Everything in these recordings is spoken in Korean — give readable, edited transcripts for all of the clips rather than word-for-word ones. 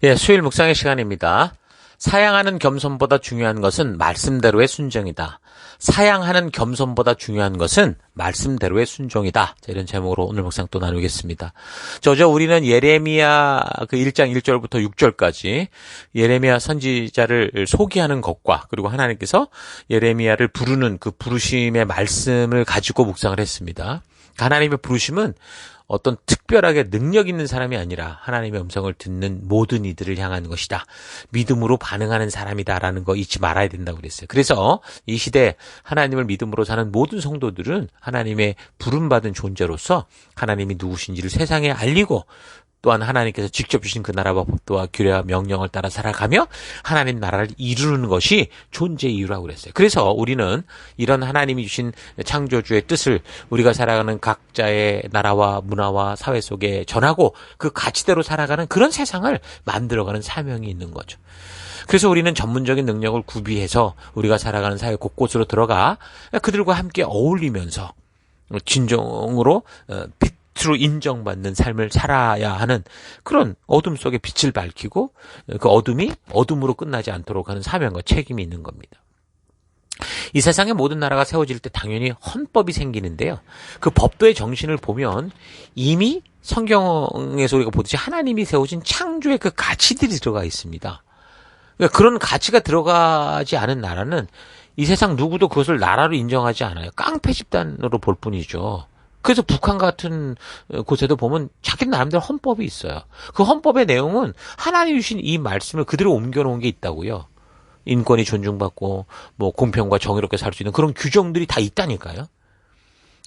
예, 수요일 묵상의 시간입니다. 사양하는 겸손보다 중요한 것은 말씀대로의 순종이다. 사양하는 겸손보다 중요한 것은 말씀대로의 순종이다. 자, 이런 제목으로 오늘 묵상 또 나누겠습니다. 우리는 예레미야 그 1장 1절부터 6절까지 예레미야 선지자를 소개하는 것과 그리고 하나님께서 예레미야를 부르는 그 부르심의 말씀을 가지고 묵상을 했습니다. 하나님의 부르심은 어떤 특별하게 능력 있는 사람이 아니라 하나님의 음성을 듣는 모든 이들을 향한 것이다. 믿음으로 반응하는 사람이다라는 거 잊지 말아야 된다고 그랬어요. 그래서 이 시대에 하나님을 믿음으로 사는 모든 성도들은 하나님의 부름받은 존재로서 하나님이 누구신지를 세상에 알리고 또한 하나님께서 직접 주신 그 나라와 법도와 규례와 명령을 따라 살아가며 하나님 나라를 이루는 것이 존재의 이유라고 그랬어요. 그래서 우리는 이런 하나님이 주신 창조주의 뜻을 우리가 살아가는 각자의 나라와 문화와 사회 속에 전하고 그 가치대로 살아가는 그런 세상을 만들어가는 사명이 있는 거죠. 그래서 우리는 전문적인 능력을 구비해서 우리가 살아가는 사회 곳곳으로 들어가 그들과 함께 어울리면서 진정으로 빛으로 인정받는 삶을 살아야 하는 그런 어둠 속에 빛을 밝히고 그 어둠이 어둠으로 끝나지 않도록 하는 사명과 책임이 있는 겁니다. 이 세상의 모든 나라가 세워질 때 당연히 헌법이 생기는데요. 그 법도의 정신을 보면 이미 성경에서 우리가 보듯이 하나님이 세워진 창조의 그 가치들이 들어가 있습니다. 그러니까 그런 가치가 들어가지 않은 나라는 이 세상 누구도 그것을 나라로 인정하지 않아요. 깡패 집단으로 볼 뿐이죠. 그래서 북한 같은 곳에도 보면 자기 나름대로 헌법이 있어요. 그 헌법의 내용은 하나님이 주신 이 말씀을 그대로 옮겨놓은 게 있다고요. 인권이 존중받고 공평과 정의롭게 살 수 있는 그런 규정들이 다 있다니까요.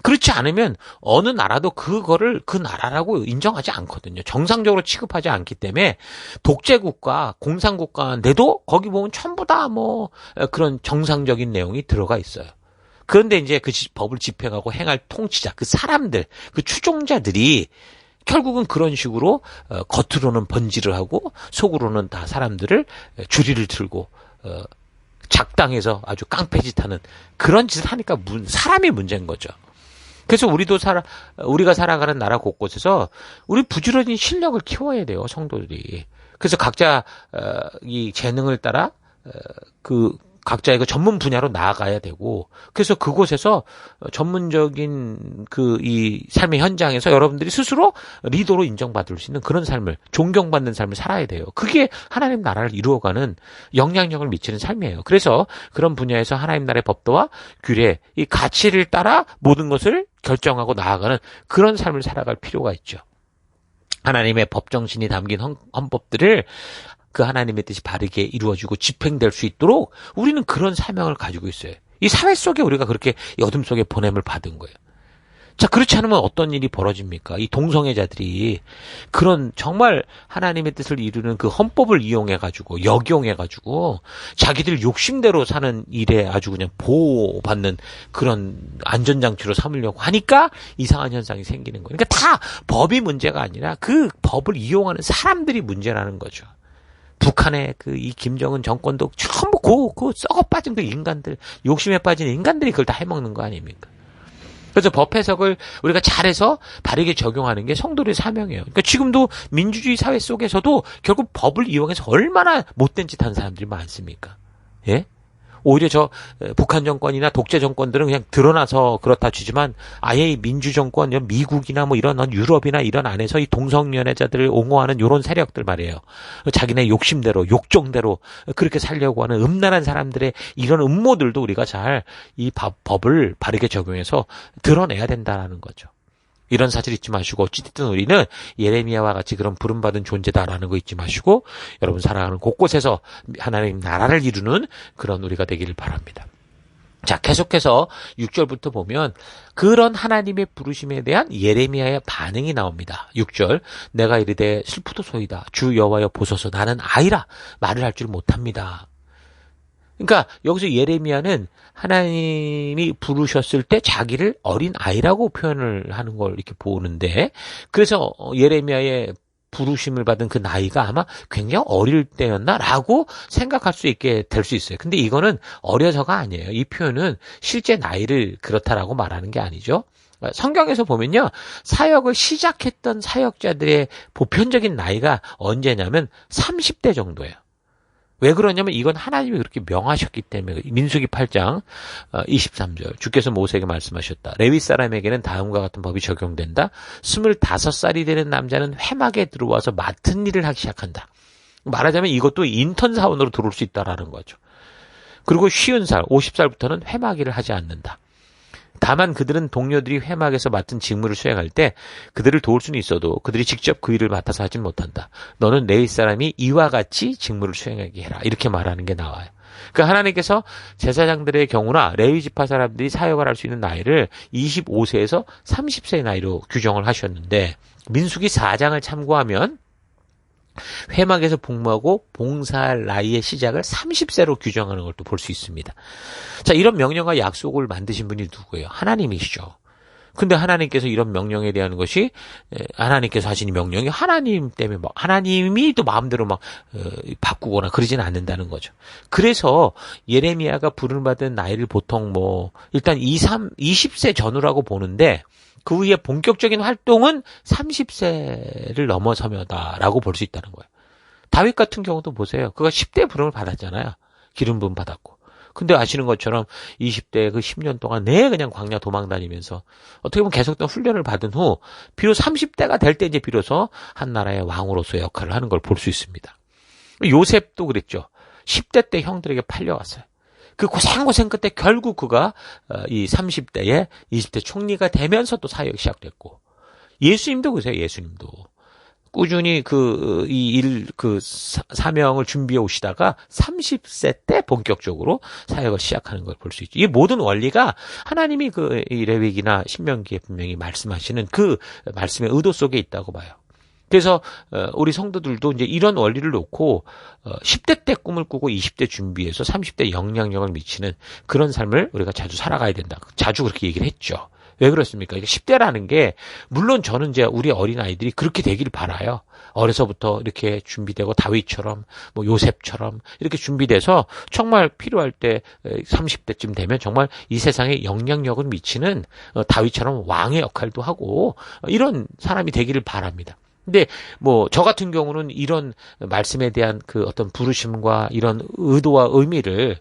그렇지 않으면 어느 나라도 그거를 그 나라라고 인정하지 않거든요. 정상적으로 취급하지 않기 때문에 독재국가, 공산국가인데도 거기 보면 전부 다 그런 정상적인 내용이 들어가 있어요. 그런데 이제 그 법을 집행하고 행할 통치자, 그 사람들, 그 추종자들이 결국은 그런 식으로 겉으로는 번지를 하고 속으로는 다 사람들을 주리를 들고 작당해서 아주 깡패짓하는 그런 짓을 하니까 사람이 문제인 거죠. 그래서 우리가 살아가는 나라 곳곳에서 우리 부지런히 실력을 키워야 돼요, 성도들이. 그래서 각자 이 재능을 따라 각자의 그 전문 분야로 나아가야 되고, 그래서 그곳에서 전문적인 이 삶의 현장에서 여러분들이 스스로 리더로 인정받을 수 있는 그런 삶을, 존경받는 삶을 살아야 돼요. 그게 하나님 나라를 이루어가는 영향력을 미치는 삶이에요. 그래서 그런 분야에서 하나님 나라의 법도와 규례, 이 가치를 따라 모든 것을 결정하고 나아가는 그런 삶을 살아갈 필요가 있죠. 하나님의 법정신이 담긴 헌법들을 그 하나님의 뜻이 바르게 이루어지고 집행될 수 있도록 우리는 그런 사명을 가지고 있어요. 이 사회 속에 우리가 그렇게 어둠 속에 보냄을 받은 거예요. 자, 그렇지 않으면 어떤 일이 벌어집니까? 이 동성애자들이 그런 정말 하나님의 뜻을 이루는 그 헌법을 이용해가지고, 역용해가지고, 자기들 욕심대로 사는 일에 아주 그냥 보호받는 그런 안전장치로 삼으려고 하니까 이상한 현상이 생기는 거예요. 그러니까 다 법이 문제가 아니라 그 법을 이용하는 사람들이 문제라는 거죠. 북한의 이 김정은 정권도 전부 그 썩어 빠진 그 인간들, 욕심에 빠진 인간들이 그걸 다 해먹는 거 아닙니까? 그래서 법 해석을 우리가 잘해서 바르게 적용하는 게 성도의 사명이에요. 그러니까 지금도 민주주의 사회 속에서도 결국 법을 이용해서 얼마나 못된 짓 하는 사람들이 많습니까? 예? 오히려 북한 정권이나 독재 정권들은 그냥 드러나서 그렇다 치지만 아예 이 민주 정권, 미국이나 이런 유럽이나 이런 안에서 이 동성연애자들을 옹호하는 이런 세력들 말이에요. 자기네 욕심대로, 욕정대로 그렇게 살려고 하는 음란한 사람들의 이런 음모들도 우리가 잘 이 법을 바르게 적용해서 드러내야 된다는 거죠. 이런 사실 잊지 마시고 어찌됐든 우리는 예레미야와 같이 그런 부름받은 존재다라는 거 잊지 마시고 여러분 살아가는 곳곳에서 하나님 나라를 이루는 그런 우리가 되기를 바랍니다. 자, 계속해서 6절부터 보면 그런 하나님의 부르심에 대한 예레미야의 반응이 나옵니다. 6절, 내가 이르되 슬프도소이다. 주 여호와여 보소서 나는 아이라 말을 할 줄 못합니다. 그러니까 여기서 예레미야는 하나님이 부르셨을 때 자기를 어린 아이라고 표현을 하는 걸 이렇게 보는데, 그래서 예레미야의 부르심을 받은 그 나이가 아마 굉장히 어릴 때였나라고 생각할 수 있게 될 수 있어요. 근데 이거는 어려서가 아니에요. 이 표현은 실제 나이를 그렇다라고 말하는 게 아니죠. 성경에서 보면요, 사역을 시작했던 사역자들의 보편적인 나이가 언제냐면 30대 정도예요. 왜 그러냐면 이건 하나님이 그렇게 명하셨기 때문에. 민수기 8장 23절 주께서 모세에게 말씀하셨다. 레위 사람에게는 다음과 같은 법이 적용된다. 25살이 되는 남자는 회막에 들어와서 맡은 일을 하기 시작한다. 말하자면 이것도 인턴 사원으로 들어올 수 있다라는 거죠. 그리고 50살, 50살부터는 회막 일을 하지 않는다. 다만 그들은 동료들이 회막에서 맡은 직무를 수행할 때 그들을 도울 수는 있어도 그들이 직접 그 일을 맡아서 하진 못한다. 너는 레위 사람이 이와 같이 직무를 수행하게 해라. 이렇게 말하는 게 나와요. 그러니까 하나님께서 제사장들의 경우나 레위 지파 사람들이 사역을 할 수 있는 나이를 25세에서 30세의 나이로 규정을 하셨는데 민수기 4장을 참고하면 회막에서 복무하고 봉사할 나이의 시작을 30세로 규정하는 걸 또 볼 수 있습니다. 자, 이런 명령과 약속을 만드신 분이 누구예요? 하나님이시죠. 근데 하나님께서 이런 명령에 대한 것이 하나님께서 하신 명령이 하나님 때문에 하나님이 또 마음대로 바꾸거나 그러지는 않는다는 거죠. 그래서 예레미야가 부름받은 나이를 보통 일단 20세 전후라고 보는데 그 후에 본격적인 활동은 30세를 넘어서며다라고 볼 수 있다는 거예요. 다윗 같은 경우도 보세요. 그가 10대 부름을 받았잖아요. 기름 부음 받았고. 근데 아시는 것처럼 20대 그 10년 동안 그냥 광야 도망 다니면서 어떻게 보면 계속된 훈련을 받은 후 비록 30대가 될 때 이제 비로소 한 나라의 왕으로서의 역할을 하는 걸 볼 수 있습니다. 요셉도 그랬죠. 10대 때 형들에게 팔려왔어요. 그 고생고생 끝에 결국 그가 이 30대에 20대 총리가 되면서 또 사역이 시작됐고, 예수님도 그러세요. 예수님도 꾸준히 사명을 준비해 오시다가 30세 때 본격적으로 사역을 시작하는 걸 볼 수 있죠. 이 모든 원리가 하나님이 이 레위기나 신명기에 분명히 말씀하시는 그 말씀의 의도 속에 있다고 봐요. 그래서 우리 성도들도 이제 이런 원리를 놓고 10대 때 꿈을 꾸고 20대 준비해서 30대 영향력을 미치는 그런 삶을 우리가 자주 살아가야 된다. 자주 그렇게 얘기를 했죠. 왜 그렇습니까? 10대라는 게 물론 저는 이제 우리 어린아이들이 그렇게 되길 바라요. 어려서부터 이렇게 준비되고 다윗처럼 요셉처럼 이렇게 준비돼서 정말 필요할 때 30대쯤 되면 정말 이 세상에 영향력을 미치는 다윗처럼 왕의 역할도 하고 이런 사람이 되기를 바랍니다. 근데 저 같은 경우는 이런 말씀에 대한 그 어떤 부르심과 이런 의도와 의미를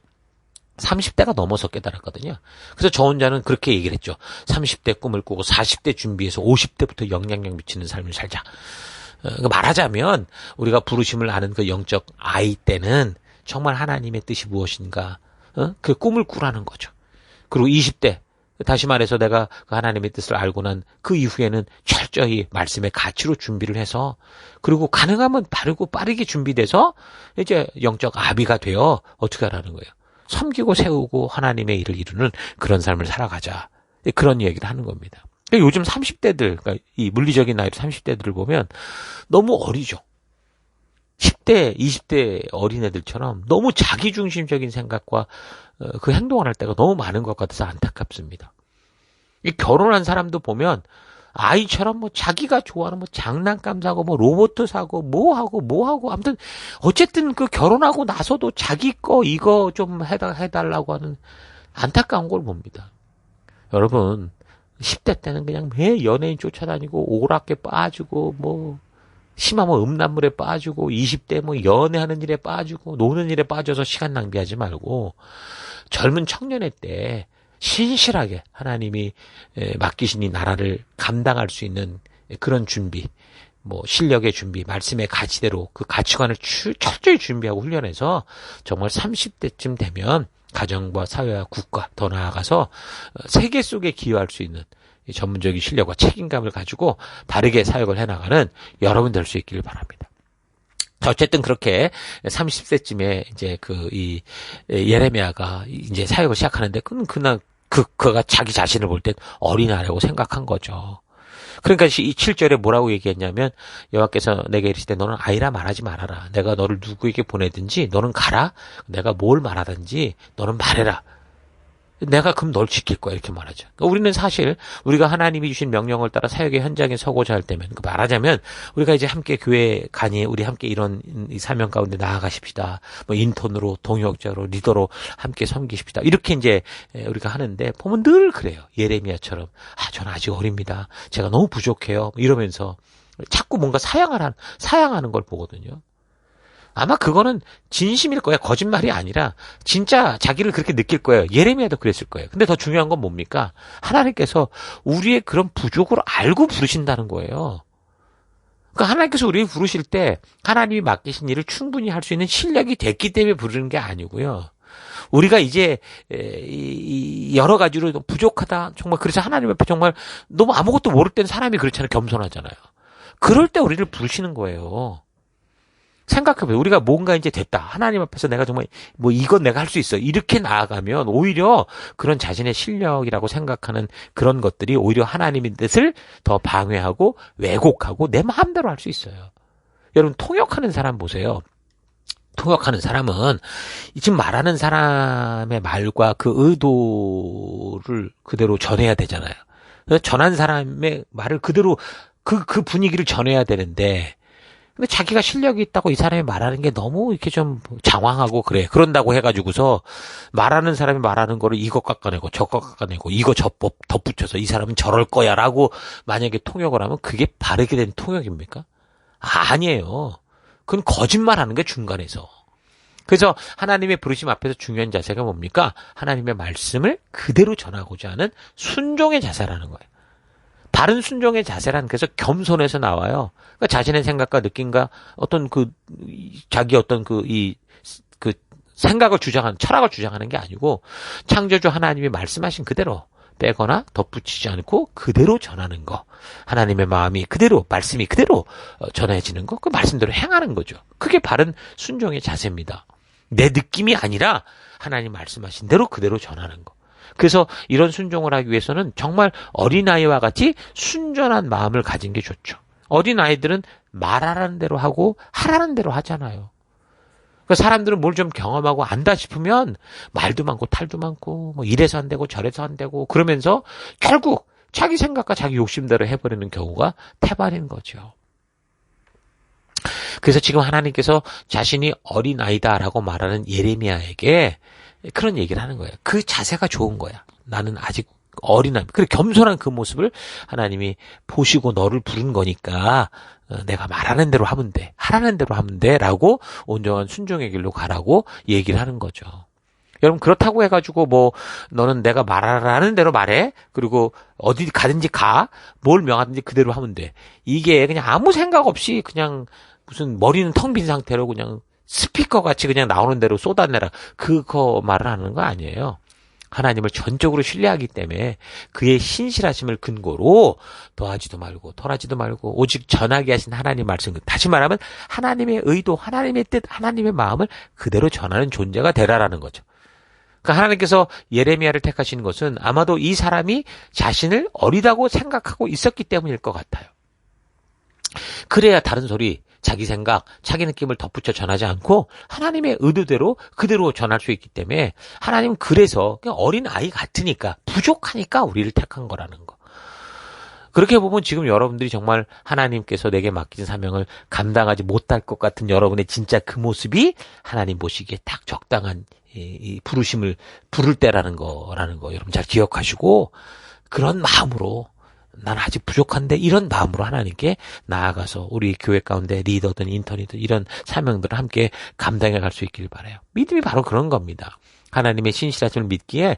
30대가 넘어서 깨달았거든요. 그래서 저 혼자는 그렇게 얘기를 했죠. 30대 꿈을 꾸고 40대 준비해서 50대부터 영향력 미치는 삶을 살자. 말하자면 우리가 부르심을 아는 그 영적 아이 때는 정말 하나님의 뜻이 무엇인가 그 꿈을 꾸라는 거죠. 그리고 20대 다시 말해서 내가 그 하나님의 뜻을 알고 난 그 이후에는 철저히 말씀의 가치로 준비를 해서 그리고 가능하면 바르고 빠르게 준비돼서 이제 영적 아비가 되어 어떻게 하라는 거예요. 섬기고 세우고 하나님의 일을 이루는 그런 삶을 살아가자. 그런 얘기를 하는 겁니다. 요즘 30대들, 그러니까 이 물리적인 나이로 30대들을 보면 너무 어리죠. 10대, 20대 어린애들처럼 너무 자기중심적인 생각과 그 행동을 할 때가 너무 많은 것 같아서 안타깝습니다. 이 결혼한 사람도 보면 아이처럼 자기가 좋아하는 장난감 사고 로봇 사고 뭐하고 아무튼 어쨌든 그 결혼하고 나서도 자기 거 이거 좀 해달라고 하는 안타까운 걸 봅니다. 여러분 10대 때는 그냥 매 연예인 쫓아다니고 오락에 빠지고 심하면 음란물에 빠지고 20대 연애하는 일에 빠지고 노는 일에 빠져서 시간 낭비하지 말고 젊은 청년의 때 신실하게 하나님이 맡기신 이 나라를 감당할 수 있는 그런 준비, 실력의 준비, 말씀의 가치대로 그 가치관을 철저히 준비하고 훈련해서 정말 30대쯤 되면 가정과 사회와 국가 더 나아가서 세계 속에 기여할 수 있는 전문적인 실력과 책임감을 가지고 바르게 사역을 해나가는 여러분 될 수 있기를 바랍니다. 자, 어쨌든 그렇게 30세쯤에 이제 이 예레미야가 이제 사역을 시작하는데 그가 자기 자신을 볼 땐 어린아이라고 생각한 거죠. 그러니까 이 7절에 뭐라고 얘기했냐면 여호와께서 내게 이르시되 너는 아이라 말하지 말아라. 내가 너를 누구에게 보내든지 너는 가라. 내가 뭘 말하든지 너는 말해라. 내가 그럼 널 지킬 거야 이렇게 말하죠. 그러니까 우리는 사실 우리가 하나님이 주신 명령을 따라 사역의 현장에 서고자 할 때면 말하자면 우리가 이제 함께 교회 가니 우리 함께 이런 이 사명 가운데 나아가십시다. 뭐 인턴으로 동역자로 리더로 함께 섬기십시다. 이렇게 이제 우리가 하는데 보면 늘 그래요. 예레미야처럼 저는 아직 어립니다. 제가 너무 부족해요. 이러면서 자꾸 뭔가 사양하는 걸 보거든요. 아마 그거는 진심일 거야. 거짓말이 아니라 진짜 자기를 그렇게 느낄 거예요. 예레미야도 그랬을 거예요. 근데 더 중요한 건 뭡니까? 하나님께서 우리의 그런 부족을 알고 부르신다는 거예요. 그러니까 하나님께서 우리를 부르실 때 하나님이 맡기신 일을 충분히 할 수 있는 실력이 됐기 때문에 부르는 게 아니고요. 우리가 이제 여러 가지로 부족하다. 정말 그래서 하나님 앞에 정말 너무 아무것도 모를 땐 사람이 그렇잖아요. 겸손하잖아요. 그럴 때 우리를 부르시는 거예요. 생각해보세요. 우리가 뭔가 이제 됐다. 하나님 앞에서 내가 정말 뭐 이건 내가 할 수 있어. 이렇게 나아가면 오히려 그런 자신의 실력이라고 생각하는 그런 것들이 오히려 하나님의 뜻을 더 방해하고 왜곡하고 내 마음대로 할 수 있어요. 여러분 통역하는 사람 보세요. 통역하는 사람은 지금 말하는 사람의 말과 그 의도를 그대로 전해야 되잖아요. 전한 사람의 말을 그대로 그 분위기를 전해야 되는데 근데 자기가 실력이 있다고 이 사람이 말하는 게 너무 이렇게 좀 장황하고 그래. 그런다고 해가지고서 말하는 사람이 말하는 거를 이것 깎아내고 저것 깎아내고 이거 저법 덧붙여서 이 사람은 저럴 거야 라고 만약에 통역을 하면 그게 바르게 된 통역입니까? 아니에요. 그건 거짓말하는 게 중간에서. 그래서 하나님의 부르심 앞에서 중요한 자세가 뭡니까? 하나님의 말씀을 그대로 전하고자 하는 순종의 자세라는 거예요. 바른 순종의 자세란 그래서 겸손해서 나와요. 그러니까 자신의 생각과 느낌과 어떤 자기 어떤 생각을 주장하는, 철학을 주장하는 게 아니고 창조주 하나님이 말씀하신 그대로 빼거나 덧붙이지 않고 그대로 전하는 거. 하나님의 마음이 그대로, 말씀이 그대로 전해지는 거. 그 말씀대로 행하는 거죠. 그게 바른 순종의 자세입니다. 내 느낌이 아니라 하나님 말씀하신 대로 그대로 전하는 거. 그래서 이런 순종을 하기 위해서는 정말 어린아이와 같이 순전한 마음을 가진 게 좋죠. 어린아이들은 말하라는 대로 하고 하라는 대로 하잖아요. 그러니까 사람들은 뭘 좀 경험하고 안다 싶으면 말도 많고 탈도 많고 뭐 이래서 안 되고 저래서 안 되고 그러면서 결국 자기 생각과 자기 욕심대로 해버리는 경우가 태반인 거죠. 그래서 지금 하나님께서 자신이 어린아이다라고 말하는 예레미야에게 그런 얘기를 하는 거예요. 그 자세가 좋은 거야. 나는 아직 어린아이. 그리고 겸손한 그 모습을 하나님이 보시고 너를 부른 거니까 내가 말하는 대로 하면 돼. 하라는 대로 하면 돼. 라고 온전한 순종의 길로 가라고 얘기를 하는 거죠. 여러분 그렇다고 해가지고 뭐 너는 내가 말하라는 대로 말해. 그리고 어디 가든지 가. 뭘 명하든지 그대로 하면 돼. 이게 그냥 아무 생각 없이 그냥 무슨 머리는 텅 빈 상태로 그냥 스피커 같이 그냥 나오는 대로 쏟아내라. 그거 말을 하는 거 아니에요. 하나님을 전적으로 신뢰하기 때문에 그의 신실하심을 근거로 더하지도 말고 덜하지도 말고 오직 전하게 하신 하나님 말씀. 다시 말하면 하나님의 의도, 하나님의 뜻, 하나님의 마음을 그대로 전하는 존재가 되라라는 거죠. 그러니까 하나님께서 예레미야를 택하신 것은 아마도 이 사람이 자신을 어리다고 생각하고 있었기 때문일 것 같아요. 그래야 다른 소리, 자기 생각, 자기 느낌을 덧붙여 전하지 않고 하나님의 의도대로 그대로 전할 수 있기 때문에 하나님은 그래서 그냥 어린 아이 같으니까 부족하니까 우리를 택한 거라는 거. 그렇게 보면 지금 여러분들이 정말 하나님께서 내게 맡긴 사명을 감당하지 못할 것 같은 여러분의 진짜 그 모습이 하나님 보시기에 딱 적당한 이 부르심을 부를 때라는 거 여러분 잘 기억하시고 그런 마음으로 난 아직 부족한데 이런 마음으로 하나님께 나아가서 우리 교회 가운데 리더든 인턴이든 이런 사명들을 함께 감당해 갈 수 있길 바라요. 믿음이 바로 그런 겁니다. 하나님의 신실하심을 믿기에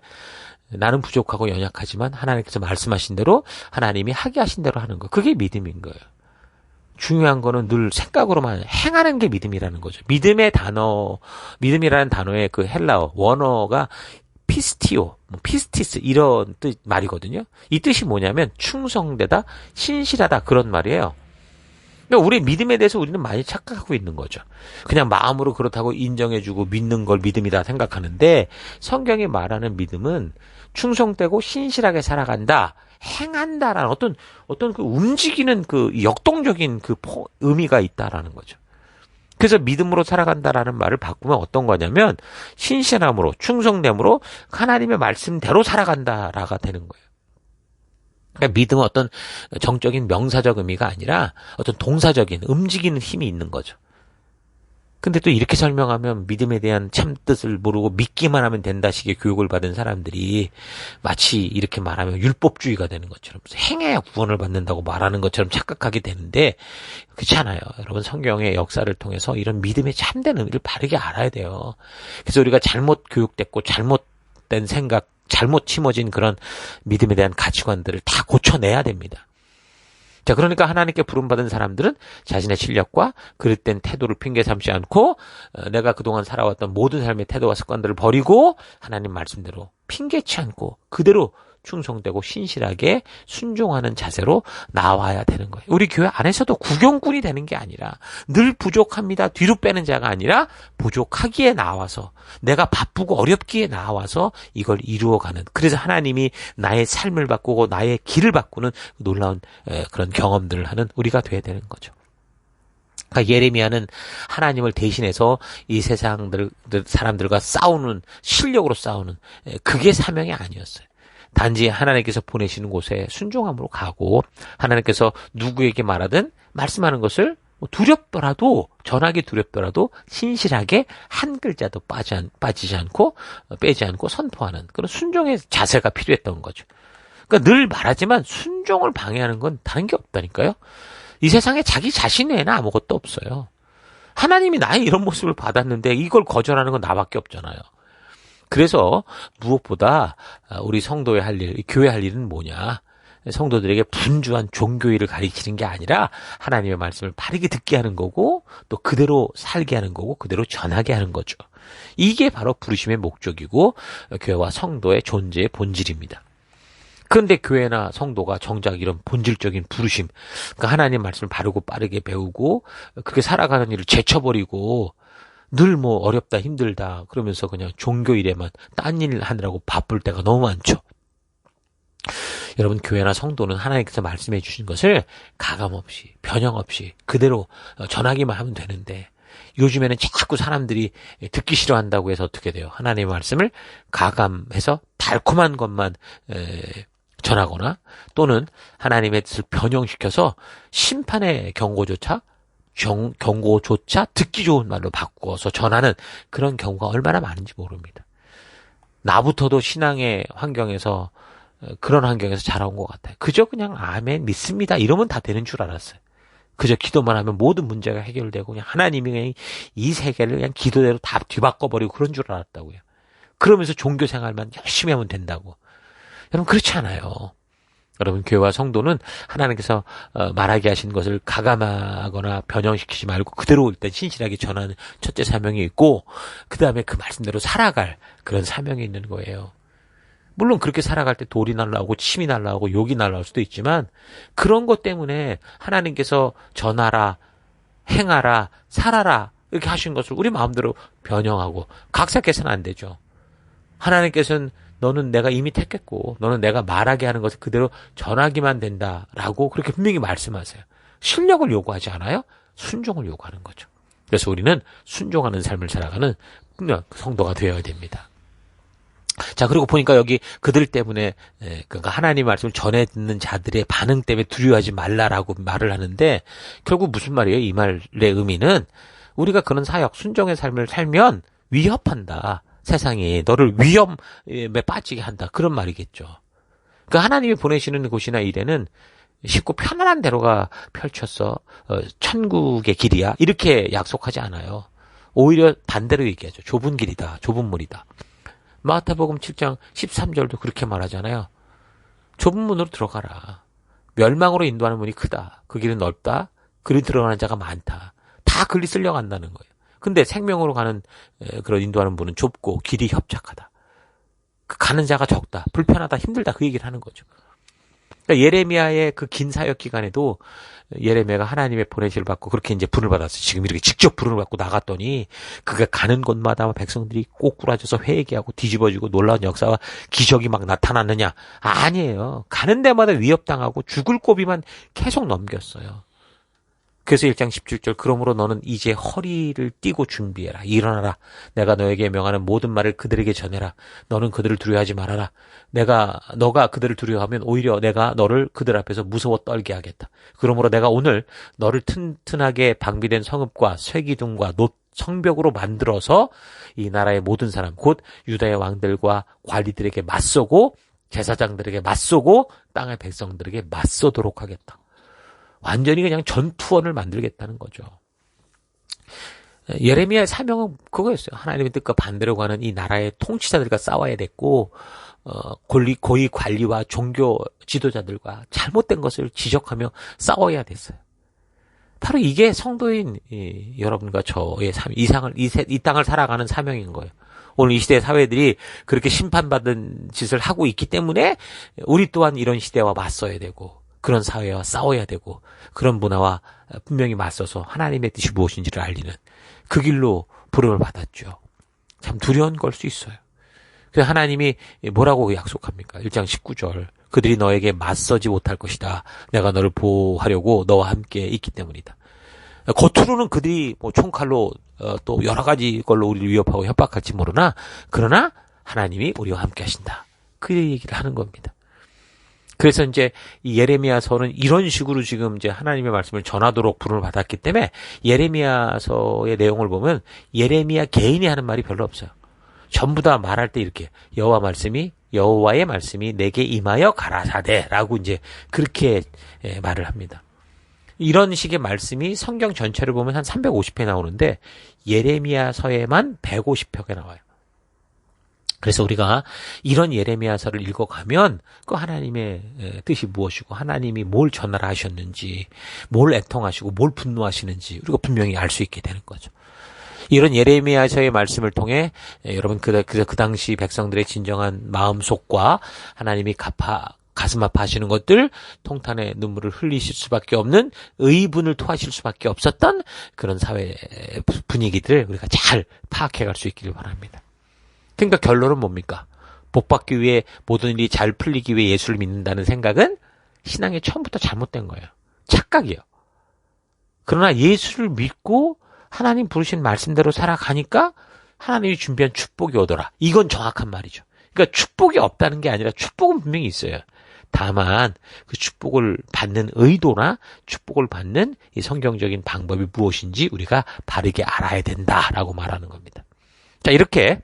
나는 부족하고 연약하지만 하나님께서 말씀하신 대로 하나님이 하게 하신 대로 하는 거. 그게 믿음인 거예요. 중요한 거는 늘 생각으로만 행하는 게 믿음이라는 거죠. 믿음이라는 단어의 그 헬라어 원어가 피스티오, 피스티스 이런 뜻 말이거든요. 이 뜻이 뭐냐면 충성되다, 신실하다 그런 말이에요. 그러니까 우리 믿음에 대해서 우리는 많이 착각하고 있는 거죠. 그냥 마음으로 그렇다고 인정해주고 믿는 걸 믿음이다 생각하는데 성경이 말하는 믿음은 충성되고 신실하게 살아간다, 행한다라는 어떤 그 움직이는 그 역동적인 그 의미가 있다라는 거죠. 그래서 믿음으로 살아간다라는 말을 바꾸면 어떤 거냐면 신실함으로 충성됨으로 하나님의 말씀대로 살아간다라가 되는 거예요. 그러니까 믿음은 어떤 정적인 명사적 의미가 아니라 어떤 동사적인 움직이는 힘이 있는 거죠. 근데 또 이렇게 설명하면 믿음에 대한 참 뜻을 모르고 믿기만 하면 된다식의 교육을 받은 사람들이 마치 이렇게 말하면 율법주의가 되는 것처럼 행해야 구원을 받는다고 말하는 것처럼 착각하게 되는데 그렇지 않아요. 여러분 성경의 역사를 통해서 이런 믿음의 참된 의미를 바르게 알아야 돼요. 그래서 우리가 잘못 교육됐고 잘못된 생각, 잘못 심어진 그런 믿음에 대한 가치관들을 다 고쳐내야 됩니다. 자, 그러니까 하나님께 부름받은 사람들은 자신의 실력과 그릇된 태도를 핑계 삼지 않고 내가 그동안 살아왔던 모든 삶의 태도와 습관들을 버리고 하나님 말씀대로 핑계치 않고 그대로 충성되고 신실하게 순종하는 자세로 나와야 되는 거예요. 우리 교회 안에서도 구경꾼이 되는 게 아니라 늘 부족합니다. 뒤로 빼는 자가 아니라 부족하기에 나와서 내가 바쁘고 어렵기에 나와서 이걸 이루어가는 그래서 하나님이 나의 삶을 바꾸고 나의 길을 바꾸는 놀라운 그런 경험들을 하는 우리가 돼야 되는 거죠. 그러니까 예레미야는 하나님을 대신해서 이 사람들과 싸우는 실력으로 싸우는 그게 사명이 아니었어요. 단지 하나님께서 보내시는 곳에 순종함으로 가고 하나님께서 누구에게 말하든 말씀하는 것을 두렵더라도 전하기 두렵더라도 신실하게 한 글자도 빠지지 않고 빼지 않고 선포하는 그런 순종의 자세가 필요했던 거죠. 그러니까 늘 말하지만 순종을 방해하는 건 다른 게 없다니까요. 이 세상에 자기 자신 외에는 아무것도 없어요. 하나님이 나의 이런 모습을 받았는데 이걸 거절하는 건 나밖에 없잖아요. 그래서 무엇보다 우리 성도의 할 일, 교회 할 일은 뭐냐? 성도들에게 분주한 종교일을 가르치는 게 아니라 하나님의 말씀을 바르게 듣게 하는 거고 또 그대로 살게 하는 거고 그대로 전하게 하는 거죠. 이게 바로 부르심의 목적이고 교회와 성도의 존재의 본질입니다. 그런데 교회나 성도가 정작 이런 본질적인 부르심, 그러니까 하나님 말씀을 바르고 빠르게 배우고 그렇게 살아가는 일을 제쳐버리고 늘 뭐 어렵다 힘들다 그러면서 그냥 종교일에만 딴 일 하느라고 바쁠 때가 너무 많죠. 여러분 교회나 성도는 하나님께서 말씀해 주신 것을 가감없이 변형 없이 그대로 전하기만 하면 되는데 요즘에는 자꾸 사람들이 듣기 싫어한다고 해서 어떻게 돼요? 하나님의 말씀을 가감해서 달콤한 것만 전하거나 또는 하나님의 뜻을 변형시켜서 심판의 경고조차 듣기 좋은 말로 바꾸어서 전하는 그런 경우가 얼마나 많은지 모릅니다. 나부터도 신앙의 환경에서 그런 환경에서 자라온 것 같아요. 그저 그냥 아멘 믿습니다 이러면 다 되는 줄 알았어요. 그저 기도만 하면 모든 문제가 해결되고 그냥 하나님이 그냥 이 세계를 그냥 기도대로 다 뒤바꿔버리고 그런 줄 알았다고요. 그러면서 종교 생활만 열심히 하면 된다고. 여러분 그렇지 않아요. 여러분 교회와 성도는 하나님께서 말하게 하신 것을 가감하거나 변형시키지 말고 그대로 일단 신실하게 전하는 첫째 사명이 있고 그 다음에 그 말씀대로 살아갈 그런 사명이 있는 거예요. 물론 그렇게 살아갈 때 돌이 날라오고 침이 날라오고 욕이 날라올 수도 있지만 그런 것 때문에 하나님께서 전하라, 행하라, 살아라 이렇게 하신 것을 우리 마음대로 변형하고 각색해서는 안 되죠. 하나님께서는 너는 내가 이미 택했고 너는 내가 말하게 하는 것을 그대로 전하기만 된다라고 그렇게 분명히 말씀하세요. 실력을 요구하지 않아요? 순종을 요구하는 거죠. 그래서 우리는 순종하는 삶을 살아가는 성도가 되어야 됩니다. 자, 그리고 보니까 여기 그들 때문에 그러니까 하나님 말씀을 전해 듣는 자들의 반응 때문에 두려워하지 말라라고 말을 하는데 결국 무슨 말이에요? 이 말의 의미는 우리가 그런 사역, 순종의 삶을 살면 위협한다. 세상이 너를 위험에 빠지게 한다. 그런 말이겠죠. 그러니까 하나님이 보내시는 곳이나 일에는 쉽고 편안한 대로가 펼쳤어. 천국의 길이야. 이렇게 약속하지 않아요. 오히려 반대로 얘기하죠. 좁은 길이다. 좁은 문이다. 마태복음 7장 13절도 그렇게 말하잖아요. 좁은 문으로 들어가라. 멸망으로 인도하는 문이 크다. 그 길은 넓다. 그리 들어가는 자가 많다. 다 글리 쓸려 간다는 거예요. 근데 생명으로 가는 그런 인도하는 문은 좁고 길이 협착하다. 가는 자가 적다. 불편하다. 힘들다. 그 얘기를 하는 거죠. 그러니까 예레미야의 그 긴 사역 기간에도 예레미야가 하나님의 보내시를 받고 그렇게 이제 분을 받았어요. 지금 이렇게 직접 분을 받고 나갔더니 그가 가는 곳마다 백성들이 꼬꾸라져서 회개하고 뒤집어지고 놀라운 역사와 기적이 막 나타났느냐? 아니에요. 가는 데마다 위협당하고 죽을 고비만 계속 넘겼어요. 그래서 1장 17절 그러므로 너는 이제 허리를 띠고 준비해라. 일어나라. 내가 너에게 명하는 모든 말을 그들에게 전해라. 너는 그들을 두려워하지 말아라. 너가 그들을 두려워하면 오히려 내가 너를 그들 앞에서 무서워 떨게 하겠다. 그러므로 내가 오늘 너를 튼튼하게 방비된 성읍과 쇠기둥과 놋 성벽으로 만들어서 이 나라의 모든 사람 곧 유다의 왕들과 관리들에게 맞서고 제사장들에게 맞서고 땅의 백성들에게 맞서도록 하겠다. 완전히 그냥 전투원을 만들겠다는 거죠. 예레미야의 사명은 그거였어요. 하나님의 뜻과 반대로 가는 이 나라의 통치자들과 싸워야 됐고 고위 관리와 종교 지도자들과 잘못된 것을 지적하며 싸워야 됐어요. 바로 이게 성도인 여러분과 저의 삶, 이 땅을 살아가는 사명인 거예요. 오늘 이 시대 사회들이 그렇게 심판받은 짓을 하고 있기 때문에 우리 또한 이런 시대와 맞서야 되고 그런 사회와 싸워야 되고 그런 문화와 분명히 맞서서 하나님의 뜻이 무엇인지를 알리는 그 길로 부름을 받았죠. 참 두려운 걸 수 있어요. 그래서 하나님이 뭐라고 약속합니까? 1장 19절 그들이 너에게 맞서지 못할 것이다. 내가 너를 보호하려고 너와 함께 있기 때문이다. 겉으로는 그들이 총칼로 또 여러 가지 걸로 우리를 위협하고 협박할지 모르나 그러나 하나님이 우리와 함께 하신다. 그 얘기를 하는 겁니다. 그래서 이제 이 예레미야서는 이런 식으로 지금 이제 하나님의 말씀을 전하도록 부름을 받았기 때문에 예레미야서의 내용을 보면 예레미야 개인이 하는 말이 별로 없어요. 전부 다 말할 때 이렇게 여호와의 말씀이 내게 임하여 가라사대라고 이제 그렇게 말을 합니다. 이런 식의 말씀이 성경 전체를 보면 한 350회 나오는데 예레미야서에만 150회가 나와요. 그래서 우리가 이런 예레미야서를 읽어가면 그 하나님의 뜻이 무엇이고 하나님이 뭘 전하라 하셨는지 뭘 애통하시고 뭘 분노하시는지 우리가 분명히 알 수 있게 되는 거죠. 이런 예레미야서의 말씀을 통해 여러분 그 당시 백성들의 진정한 마음속과 하나님이 가슴 아파하시는 것들 통탄의 눈물을 흘리실 수밖에 없는 의분을 토하실 수밖에 없었던 그런 사회 분위기들을 우리가 잘 파악해갈 수 있기를 바랍니다. 그러니까 결론은 뭡니까? 복받기 위해 모든 일이 잘 풀리기 위해 예수를 믿는다는 생각은 신앙의 처음부터 잘못된 거예요. 착각이에요. 그러나 예수를 믿고 하나님 부르신 말씀대로 살아가니까 하나님이 준비한 축복이 오더라. 이건 정확한 말이죠. 그러니까 축복이 없다는 게 아니라 축복은 분명히 있어요. 다만 그 축복을 받는 의도나 축복을 받는 이 성경적인 방법이 무엇인지 우리가 바르게 알아야 된다라고 말하는 겁니다. 자, 이렇게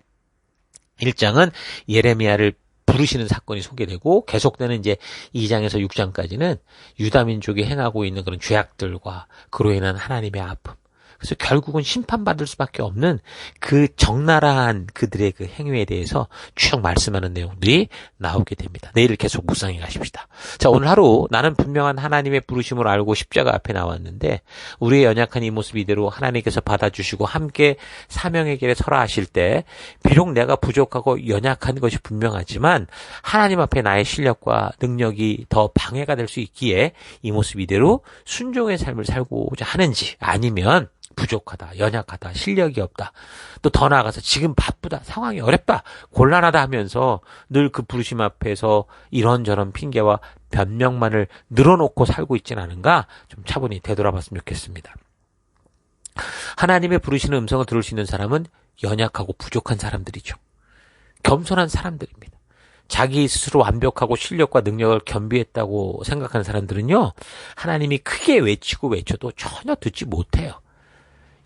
1장은 예레미야를 부르시는 사건이 소개되고 계속되는 이제 2장에서 6장까지는 유다 민족이 행하고 있는 그런 죄악들과 그로 인한 하나님의 아픔. 그래서 결국은 심판받을 수밖에 없는 그 적나라한 그들의 그 행위에 대해서 쭉 말씀하는 내용들이 나오게 됩니다. 내일 계속 묵상해 가십시다. 자, 오늘 하루 나는 분명한 하나님의 부르심을 알고 십자가 앞에 나왔는데 우리의 연약한 이 모습 이대로 하나님께서 받아주시고 함께 사명의 길에 서라 하실 때 비록 내가 부족하고 연약한 것이 분명하지만 하나님 앞에 나의 실력과 능력이 더 방해가 될 수 있기에 이 모습 이대로 순종의 삶을 살고자 하는지 아니면 부족하다, 연약하다, 실력이 없다. 또 더 나아가서 지금 바쁘다, 상황이 어렵다, 곤란하다 하면서 늘 그 부르심 앞에서 이런저런 핑계와 변명만을 늘어놓고 살고 있진 않은가 좀 차분히 되돌아봤으면 좋겠습니다. 하나님의 부르시는 음성을 들을 수 있는 사람은 연약하고 부족한 사람들이죠. 겸손한 사람들입니다. 자기 스스로 완벽하고 실력과 능력을 겸비했다고 생각하는 사람들은요, 하나님이 크게 외쳐도 전혀 듣지 못해요.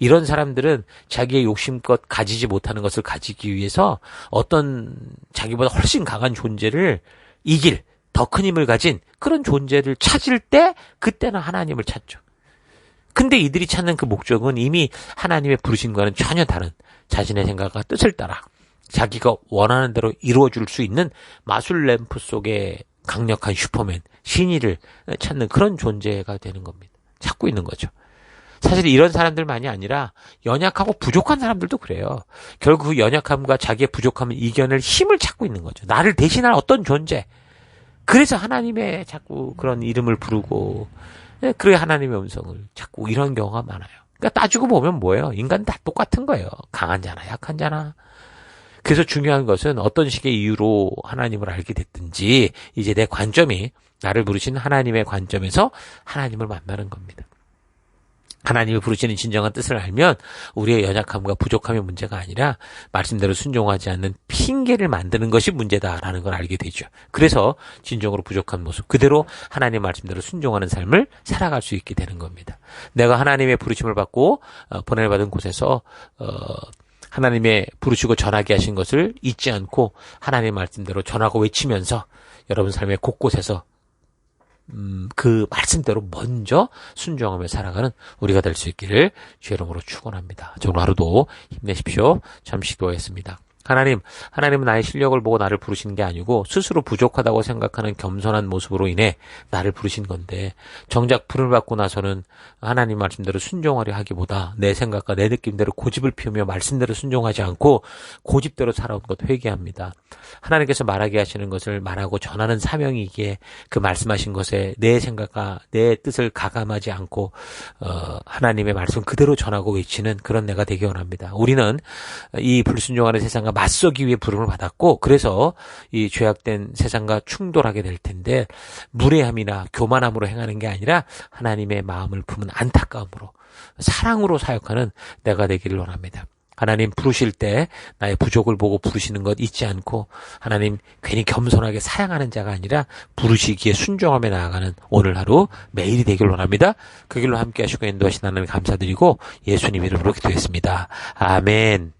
이런 사람들은 자기의 욕심껏 가지지 못하는 것을 가지기 위해서 어떤 자기보다 훨씬 강한 존재를 이길 더 큰 힘을 가진 그런 존재를 찾을 때 그때는 하나님을 찾죠. 근데 이들이 찾는 그 목적은 이미 하나님의 부르심과는 전혀 다른 자신의 생각과 뜻을 따라 자기가 원하는 대로 이루어줄 수 있는 마술 램프 속의 강력한 슈퍼맨, 신이를 찾는 그런 존재가 되는 겁니다. 찾고 있는 거죠. 사실 이런 사람들만이 아니라 연약하고 부족한 사람들도 그래요. 결국 그 연약함과 자기의 부족함을 이겨낼 힘을 찾고 있는 거죠. 나를 대신할 어떤 존재. 그래서 하나님의 자꾸 그런 이름을 부르고 그래 하나님의 음성을 찾고 이런 경우가 많아요. 그러니까 따지고 보면 뭐예요? 인간 다 똑같은 거예요. 강한 자나 약한 자나. 그래서 중요한 것은 어떤 식의 이유로 하나님을 알게 됐든지 이제 내 관점이 나를 부르신 하나님의 관점에서 하나님을 만나는 겁니다. 하나님이 부르시는 진정한 뜻을 알면 우리의 연약함과 부족함이 문제가 아니라 말씀대로 순종하지 않는 핑계를 만드는 것이 문제다라는 걸 알게 되죠. 그래서 진정으로 부족한 모습 그대로 하나님 말씀대로 순종하는 삶을 살아갈 수 있게 되는 겁니다. 내가 하나님의 부르심을 받고 보내받은 곳에서 하나님의 부르시고 전하게 하신 것을 잊지 않고 하나님 말씀대로 전하고 외치면서 여러분 삶의 곳곳에서 그 말씀대로 먼저 순종하며 살아가는 우리가 될 수 있기를 주의 이름으로 축원합니다. 오늘 하루도 힘내십시오. 잠시 기도하겠습니다. 하나님은 나의 실력을 보고 나를 부르신 게 아니고 스스로 부족하다고 생각하는 겸손한 모습으로 인해 나를 부르신 건데 정작 부름을 받고 나서는 하나님 말씀대로 순종하려 하기보다 내 생각과 내 느낌대로 고집을 피우며 말씀대로 순종하지 않고 고집대로 살아온 것 회개합니다. 하나님께서 말하게 하시는 것을 말하고 전하는 사명이기에 그 말씀하신 것에 내 생각과 내 뜻을 가감하지 않고 하나님의 말씀 그대로 전하고 외치는 그런 내가 되기 원합니다. 우리는 이 불순종하는 세상과 맞서기 위해 부름을 받았고 그래서 이 죄악된 세상과 충돌하게 될 텐데 무례함이나 교만함으로 행하는 게 아니라 하나님의 마음을 품은 안타까움으로 사랑으로 사역하는 내가 되기를 원합니다. 하나님 부르실 때 나의 부족을 보고 부르시는 것 잊지 않고 하나님 괜히 겸손하게 사양하는 자가 아니라 부르시기에 순종하며 나아가는 오늘 하루 매일이 되기를 원합니다. 그 길로 함께 하시고 인도하신 하나님 감사드리고 예수님 이름으로 기도했습니다. 아멘.